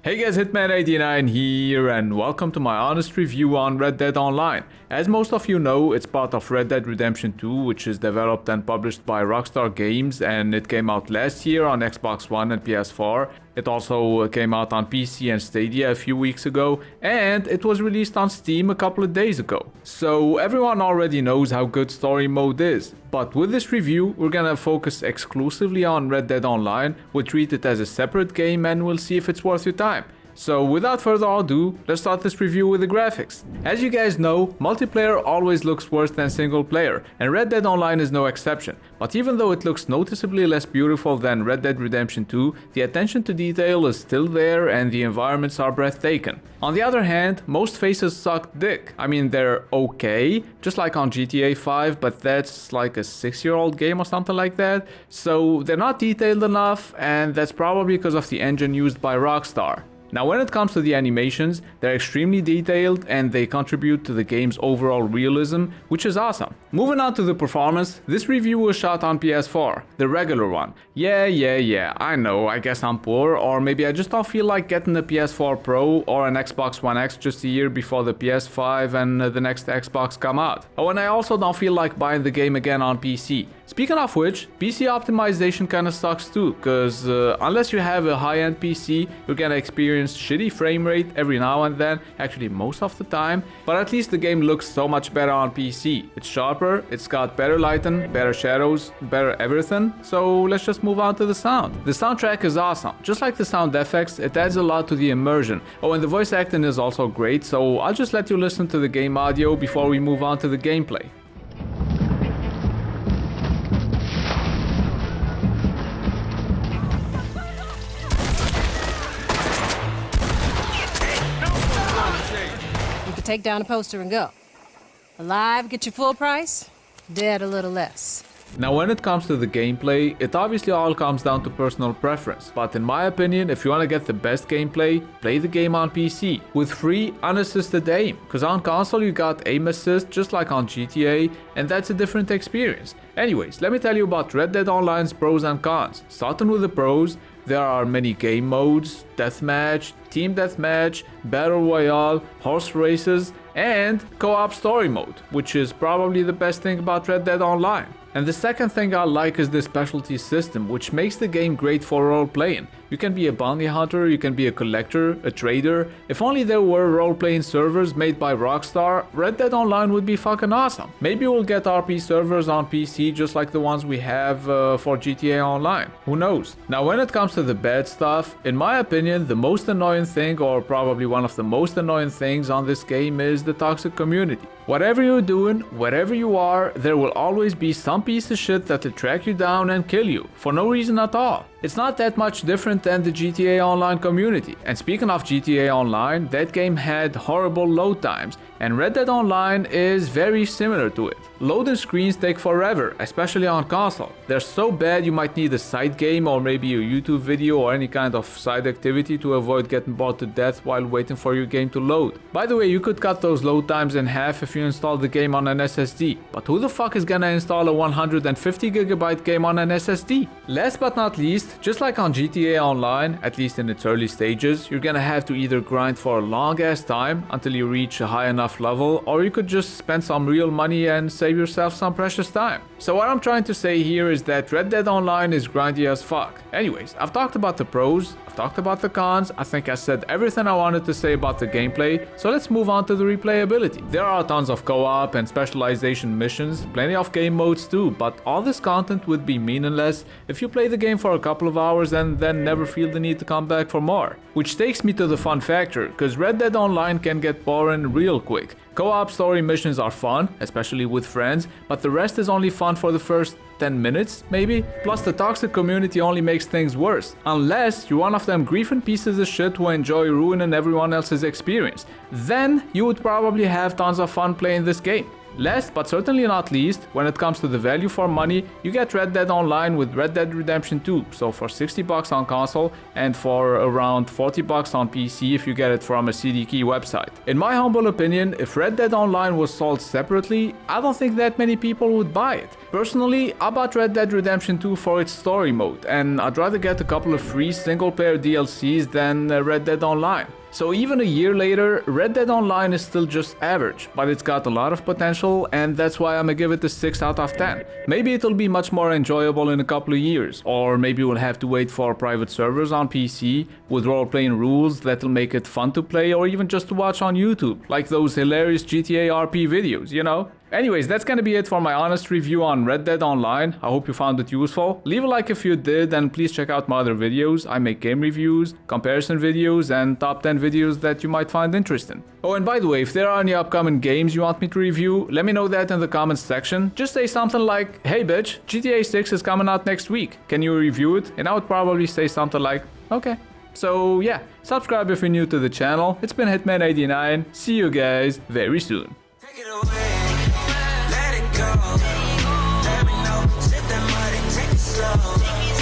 Hey guys, Hitman89 here and welcome to my honest review on Red Dead Online. As most of you know, it's part of Red Dead Redemption 2, which is developed and published by Rockstar Games, and it came out last year on Xbox One and PS4. It also came out on PC and Stadia a few weeks ago, and it was released on Steam a couple of days ago. So everyone already knows how good story mode is. But with this review, we're gonna focus exclusively on Red Dead Online. We'll treat it as a separate game and we'll see if it's worth your time. So without further ado, let's start this review with the graphics. As you guys know, multiplayer always looks worse than single player, and Red Dead Online is no exception. But even though it looks noticeably less beautiful than Red Dead Redemption 2, the attention to detail is still there and the environments are breathtaking. On the other hand, most faces suck dick. I mean, they're okay, just like on GTA 5, but that's like a 6-year-old game or something like that. So they're not detailed enough, and that's probably because of the engine used by Rockstar. Now when it comes to the animations, they're extremely detailed and they contribute to the game's overall realism, which is awesome. Moving on to the performance, this review was shot on PS4, the regular one. Yeah, I know, I guess I'm poor, or maybe I just don't feel like getting a PS4 Pro or an Xbox One X just a year before the PS5 and the next Xbox come out. Oh, and I also don't feel like buying the game again on PC. Speaking of which, PC optimization kinda sucks too, cause unless you have a high-end PC, you're gonna experience shitty frame rate every now and then, actually most of the time, but at least the game looks so much better on PC. It's sharper, it's got better lighting, better shadows, better everything, so let's just move on to the sound. The soundtrack is awesome. Just like the sound effects, it adds a lot to the immersion. Oh, and the voice acting is also great, so I'll just let you listen to the game audio before we move on to the gameplay. Take down a poster and go. Alive, get your full price. Dead, a little less. Now when it comes to the gameplay, it obviously all comes down to personal preference, but in my opinion, if you want to get the best gameplay, play the game on PC with free unassisted aim, cause on console you got aim assist just like on GTA, and that's a different experience. Anyways, let me tell you about Red Dead Online's pros and cons. Starting with the pros, there are many game modes, deathmatch, team deathmatch, battle royale, horse races, and co-op story mode, which is probably the best thing about Red Dead Online. And the second thing I like is the specialty system, which makes the game great for role-playing. You can be a bounty hunter, you can be a collector, a trader. If only there were role-playing servers made by Rockstar, Red Dead Online would be fucking awesome. Maybe we'll get RP servers on PC just like the ones we have for GTA Online. Who knows? Now when it comes to the bad stuff, in my opinion, the most annoying thing, or probably one of the most annoying things on this game, is the toxic community. Whatever you're doing, wherever you are, there will always be some piece of shit that will track you down and kill you, for no reason at all. It's not that much different than the GTA Online community. And speaking of GTA Online, that game had horrible load times, and Red Dead Online is very similar to it. Loading screens take forever, especially on console. They're so bad you might need a side game or maybe a YouTube video or any kind of side activity to avoid getting bored to death while waiting for your game to load. By the way, you could cut those load times in half if you install the game on an SSD, but who the fuck is gonna install a 150GB game on an SSD? Last but not least, just like on GTA Online, at least in its early stages, you're gonna have to either grind for a long ass time until you reach a high enough level, or you could just spend some real money and save yourself some precious time. So what I'm trying to say here is that Red Dead Online is grindy as fuck. Anyways, I've talked about the pros, I've talked about the cons, I think I said everything I wanted to say about the gameplay, so let's move on to the replayability. There are tons of co-op and specialization missions, plenty of game modes too, but all this content would be meaningless if you play the game for a couple of hours and then never feel the need to come back for more. Which takes me to the fun factor, cause Red Dead Online can get boring real quick. Co-op story missions are fun, especially with friends, but the rest is only fun for the first 10 minutes, maybe? Plus the toxic community only makes things worse, unless you're one of them griefing pieces of shit who enjoy ruining everyone else's experience. Then you would probably have tons of fun playing this game. Last but certainly not least, when it comes to the value for money, you get Red Dead Online with Red Dead Redemption 2, so for $60 on console and for around $40 on PC if you get it from a CDK website. In my humble opinion, if Red Dead Online was sold separately, I don't think that many people would buy it. Personally, I bought Red Dead Redemption 2 for its story mode, and I'd rather get a couple of free single-player DLCs than Red Dead Online. So even a year later, Red Dead Online is still just average, but it's got a lot of potential, and that's why I'm gonna give it a 6 out of 10. Maybe it'll be much more enjoyable in a couple of years, or maybe we'll have to wait for private servers on PC with role-playing rules that'll make it fun to play or even just to watch on YouTube, like those hilarious GTA RP videos, you know? Anyways, that's gonna be it for my honest review on Red Dead Online. I hope you found it useful. Leave a like if you did, and please check out my other videos. I make game reviews, comparison videos, and top 10 videos that you might find interesting. Oh, and by the way, if there are any upcoming games you want me to review, let me know that in the comments section. Just say something like, hey bitch, GTA 6 is coming out next week. Can you review it? And I would probably say something like, okay. So yeah, subscribe if you're new to the channel. It's been Hitman89. See you guys very soon. Take it away. Let me know, sip that mud and take it slow.